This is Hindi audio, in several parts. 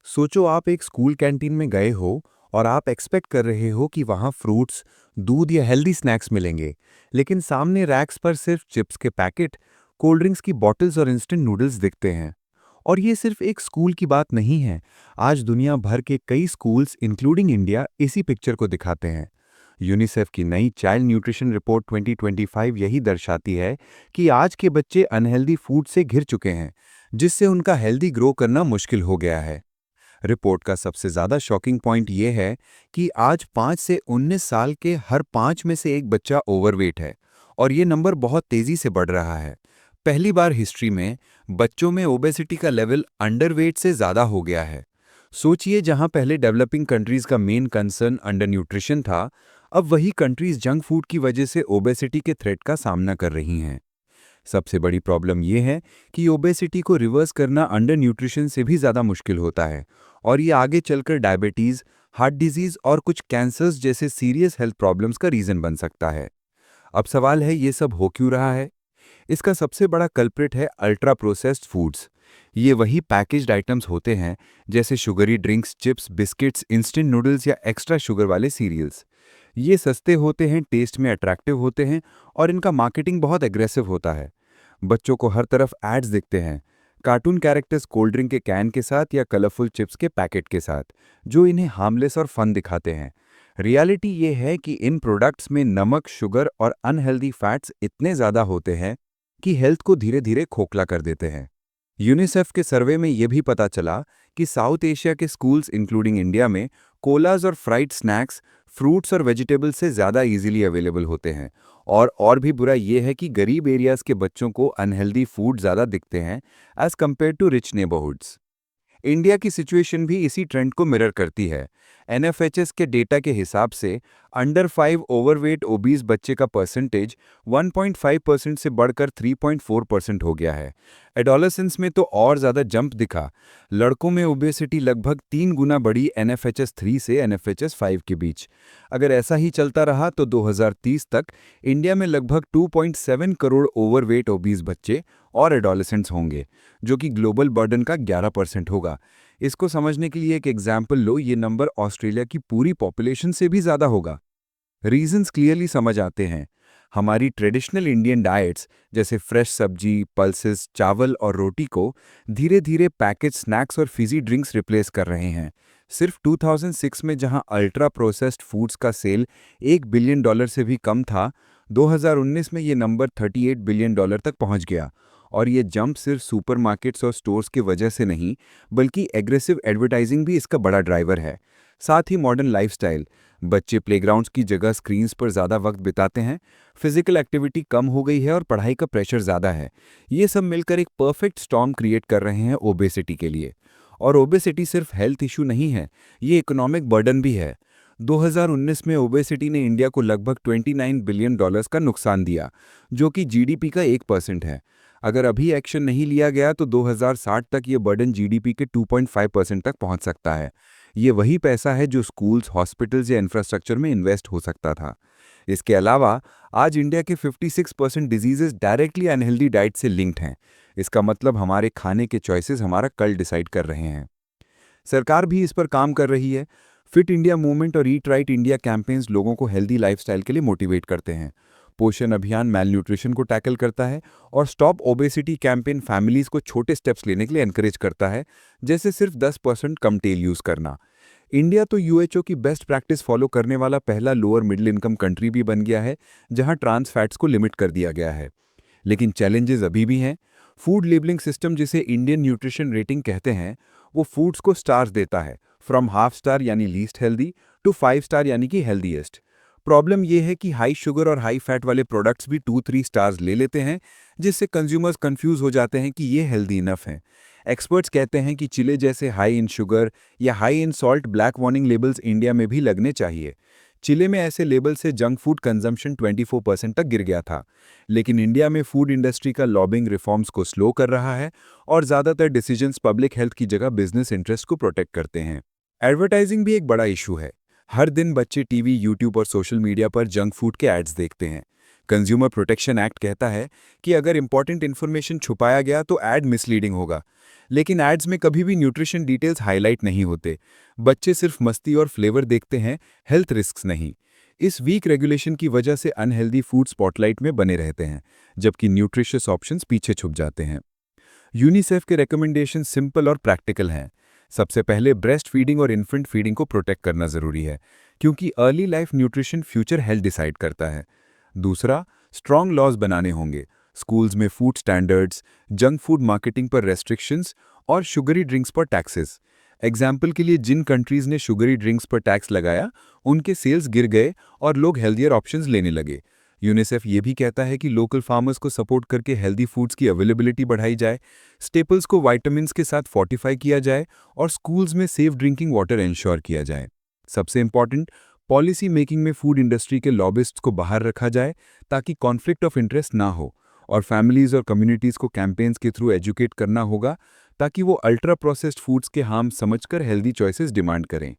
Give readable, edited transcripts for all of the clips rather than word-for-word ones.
सोचो आप एक स्कूल कैंटीन में गए हो और आप एक्सपेक्ट कर रहे हो कि वहाँ फ्रूट्स, दूध या हेल्दी स्नैक्स मिलेंगे, लेकिन सामने रैक्स पर सिर्फ चिप्स के पैकेट, कोल्ड ड्रिंक्स की बॉटल्स और इंस्टेंट नूडल्स दिखते हैं। और ये सिर्फ एक स्कूल की बात नहीं है। आज दुनिया भर के कई स्कूल्स इंक्लूडिंग इंडिया इसी पिक्चर को दिखाते हैं। यूनिसेफ की नई चाइल्ड न्यूट्रिशन रिपोर्ट 2025 यही दर्शाती है कि आज के बच्चे अनहेल्दी फूड से घिर चुके हैं, जिससे उनका हेल्दी ग्रो करना मुश्किल हो गया है। रिपोर्ट का सबसे ज्यादा शॉकिंग पॉइंट यह है कि आज 5 से 19 साल के हर 5 में से एक बच्चा ओवरवेट है, और ये नंबर बहुत तेजी से बढ़ रहा है। पहली बार हिस्ट्री में बच्चों में ओबेसिटी का लेवल अंडरवेट से ज्यादा हो गया है। सोचिए, जहां पहले डेवलपिंग कंट्रीज का मेन कंसर्न अंडर न्यूट्रिशन था, अब वही कंट्रीज जंक फूड की वजह से ओबेसिटी के थ्रेट का सामना कर रही हैं। सबसे बड़ी प्रॉब्लम यह है कि ओबेसिटी को रिवर्स करना अंडर न्यूट्रिशन से भी ज़्यादा मुश्किल होता है, और ये आगे चलकर डायबिटीज़, हार्ट डिजीज़ और कुछ कैंसर्स जैसे सीरियस हेल्थ प्रॉब्लम्स का रीज़न बन सकता है। अब सवाल है, ये सब हो क्यों रहा है? इसका सबसे बड़ा कल्प्रिट है अल्ट्रा प्रोसेस्ड फूड्स। ये वही पैकेज्ड आइटम्स होते हैं, जैसे sugary drinks, chips, biscuits, instant noodles या एक्स्ट्रा शुगर वाले सीरियल्स। ये सस्ते होते हैं, टेस्ट में अट्रैक्टिव होते हैं, और इनका मार्केटिंग बहुत एग्रेसिव होता है। बच्चों को हर तरफ एड्स दिखते हैं, कार्टून कैरेक्टर्स कोल्ड ड्रिंक के कैन के साथ या कलरफुल चिप्स के पैकेट के साथ, जो इन्हें हार्मलेस और फन दिखाते हैं। रियलिटी ये है कि इन प्रोडक्ट्स में नमक, शुगर और अनहेल्दी फैट्स इतने ज़्यादा होते हैं कि हेल्थ को धीरे धीरे खोखला कर देते हैं। यूनिसेफ के सर्वे में यह भी पता चला कि साउथ एशिया के स्कूल्स इंक्लूडिंग इंडिया में कोलाज और फ्राइड स्नैक्स फ्रूट्स और वेजिटेबल्स से ज़्यादा इजीली अवेलेबल होते हैं। और भी बुरा यह है कि गरीब एरियाज़ के बच्चों को अनहेल्दी फूड ज़्यादा दिखते हैं as compared to rich neighbourhoods. India की सिचुएशन भी इसी ट्रेंड को मिरर करती है। एनएफएचएस के डेटा के हिसाब से अंडर 5 ओवरवेट ओबीज बच्चे का परसेंटेज 1.5% से बढ़कर 3.4% हो गया है। एडोलेसेंस में तो और ज़्यादा जंप दिखा। लड़कों में ओबेसिटी लगभग 3 गुना बढ़ी एनएफएचएस 3 से एनएफएचएस 5 के बीच। अगर ऐसा ही चलता रहा तो 2030 तक इंडिया में लगभग 2.7 करोड़ ओवरवेट ओबीज बच्चे और एडोलेसेंट्स होंगे, जो कि ग्लोबल बर्डन का 11% होगा। इसको समझने के लिए एक एग्जाम्पल लो, ये नंबर ऑस्ट्रेलिया की पूरी पॉपुलेशन से भी ज़्यादा होगा। रीजंस क्लियरली समझ आते हैं। हमारी ट्रेडिशनल इंडियन डाइट्स जैसे फ्रेश सब्जी, पल्सेस, चावल और रोटी को धीरे धीरे पैकेज स्नैक्स और फिजी ड्रिंक्स रिप्लेस कर रहे हैं। सिर्फ 2006 में जहां अल्ट्रा प्रोसेस्ड फूड्स का सेल $1 बिलियन से भी कम था, 2019 में ये नंबर $38 बिलियन तक पहुंच गया। और ये जंप सिर्फ सुपरमार्केट्स और स्टोर्स की वजह से नहीं, बल्कि एग्रेसिव एडवर्टाइजिंग भी इसका बड़ा ड्राइवर है। साथ ही मॉडर्न लाइफस्टाइल, बच्चे प्लेग्राउंड्स की जगह स्क्रीन्स पर ज़्यादा वक्त बिताते हैं, फिजिकल एक्टिविटी कम हो गई है और पढ़ाई का प्रेशर ज़्यादा है। ये सब मिलकर एक परफेक्ट स्टॉर्म क्रिएट कर रहे हैं ओबेसिटी के लिए। और ओबेसिटी सिर्फ हेल्थ इशू नहीं है, ये इकोनॉमिक बर्डन भी है। 2019 में ओबेसिटी ने इंडिया को लगभग $29 बिलियन का नुकसान दिया, जो कि जीडीपी का 1% है। अगर अभी एक्शन नहीं लिया गया तो 2060 तक ये बर्डन जीडीपी के 2.5% तक पहुंच सकता है। ये वही पैसा है जो स्कूल्स, हॉस्पिटल्स या इंफ्रास्ट्रक्चर में इन्वेस्ट हो सकता था। इसके अलावा आज इंडिया के 56% डिजीजेस डायरेक्टली अनहेल्दी डाइट से लिंक्ड हैं। इसका मतलब हमारे खाने के चॉइसेस हमारा कल डिसाइड कर रहे हैं। सरकार भी इस पर काम कर रही है। फिट इंडिया मूवमेंट और ईट राइट इंडिया कैंपेन्स लोगों को हेल्दी लाइफस्टाइल के लिए मोटिवेट करते हैं। पोषण अभियान मैल न्यूट्रिशन को टैकल करता है, और स्टॉप ओबेसिटी कैंपेन फैमिलीज को छोटे स्टेप्स लेने के लिए एनकरेज करता है, जैसे सिर्फ 10% कम तेल यूज करना। इंडिया तो यूएचओ की बेस्ट प्रैक्टिस फॉलो करने वाला पहला लोअर मिडिल इनकम कंट्री भी बन गया है, जहां ट्रांस फैट्स को लिमिट कर दिया गया है। लेकिन चैलेंजेस अभी भी हैं। फूड लेबलिंग सिस्टम, जिसे इंडियन न्यूट्रिशन रेटिंग कहते हैं, वो फूड्स को स्टार्स देता है, फ्रॉम हाफ स्टार यानी लीस्ट हेल्दी टू 5 स्टार यानी कि हेल्दीएस्ट। प्रॉब्लम यह है कि हाई शुगर और हाई फैट वाले प्रोडक्ट्स भी 2-3 स्टार्स ले लेते हैं, जिससे कंज्यूमर्स कंफ्यूज हो जाते हैं कि ये हेल्दी इनफ है। एक्सपर्ट्स कहते हैं कि चिले जैसे हाई इन शुगर या high in salt black warning labels India में भी लगने चाहिए। चिले में ऐसे लेबल से जंक फूड कंजम्पशन 24% तक गिर गया था। लेकिन इंडिया में फूड इंडस्ट्री का लॉबिंग रिफॉर्म्स को स्लो कर रहा है, और ज़्यादातर डिसीजंस पब्लिक हेल्थ की जगह बिजनेस इंटरेस्ट को प्रोटेक्ट करते हैं। एडवर्टाइजिंग भी एक बड़ा इशू है। हर दिन बच्चे टीवी, यूट्यूब और सोशल मीडिया पर जंक फूड के एड्स देखते हैं। कंज्यूमर प्रोटेक्शन एक्ट कहता है कि अगर इंपॉर्टेंट इन्फॉर्मेशन छुपाया गया तो ऐड मिसलीडिंग होगा। लेकिन एड्स में कभी भी न्यूट्रिशन डिटेल्स हाईलाइट नहीं होते। बच्चे सिर्फ मस्ती और फ्लेवर देखते हैं, हेल्थ रिस्क्स नहीं। इस वीक रेगुलेशन की वजह से अनहेल्दी फूड स्पॉटलाइट में बने रहते हैं, जबकि न्यूट्रिशियस ऑप्शंस पीछे छुप जाते हैं। यूनिसेफ के रिकमेंडेशन सिंपल और प्रैक्टिकल हैं। सबसे पहले ब्रेस्ट फीडिंग और इन्फेंट फीडिंग को प्रोटेक्ट करना ज़रूरी है, क्योंकि early life nutrition future health decide करता है। दूसरा, स्ट्रॉन्ग लॉज बनाने होंगे। स्कूल्स में food standards, junk food marketing पर रेस्ट्रिक्शंस और शुगरी ड्रिंक्स पर टैक्सेस। एग्जाम्पल के लिए जिन कंट्रीज़ ने शुगरी ड्रिंक्स पर टैक्स लगाया, उनके सेल्स गिर गए और लोग हेल्दियर ऑप्शंस लेने लगे। यूनिसेफ ये भी कहता है कि लोकल फार्मर्स को सपोर्ट करके हेल्दी फूड्स की अवेलेबिलिटी बढ़ाई जाए, स्टेपल्स को वाइटामिन्स के साथ फोर्टिफाई किया जाए और स्कूल्स में सेफ ड्रिंकिंग वाटर इंश्योर किया जाए। सबसे इम्पॉर्टेंट, पॉलिसी मेकिंग में फूड इंडस्ट्री के लॉबिस्ट्स को बाहर रखा जाए ताकि कॉन्फ्लिक्ट ऑफ इंटरेस्ट ना हो, और फैमिलीज और कम्युनिटीज़ को कैंपेन्स के थ्रू एजुकेट करना होगा ताकि वो अल्ट्रा प्रोसेस्ड फूड्स के हार्म समझकर हेल्दी चॉइसेस डिमांड करें।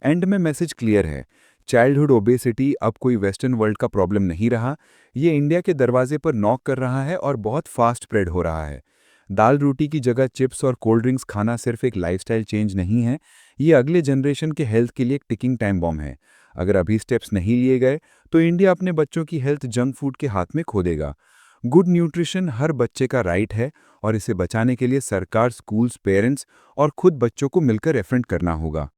एंड में मैसेज क्लियर है, चाइल्डहुड ओबेसिटी अब कोई वेस्टर्न वर्ल्ड का प्रॉब्लम नहीं रहा, ये इंडिया के दरवाजे पर नॉक कर रहा है और बहुत फास्ट स्प्रेड हो रहा है। दाल रोटी की जगह चिप्स और कोल्ड ड्रिंक्स खाना सिर्फ एक लाइफस्टाइल चेंज नहीं है, ये अगले जनरेशन के हेल्थ के लिए एक टिकिंग टाइम बॉम्ब है। अगर अभी स्टेप्स नहीं लिए गए तो इंडिया अपने बच्चों की हेल्थ जंक फूड के हाथ में खो देगा। गुड न्यूट्रिशन हर बच्चे का राइट है, और इसे बचाने के लिए सरकार, स्कूल्स, पेरेंट्स और खुद बच्चों को मिलकर एफर्ट करना होगा।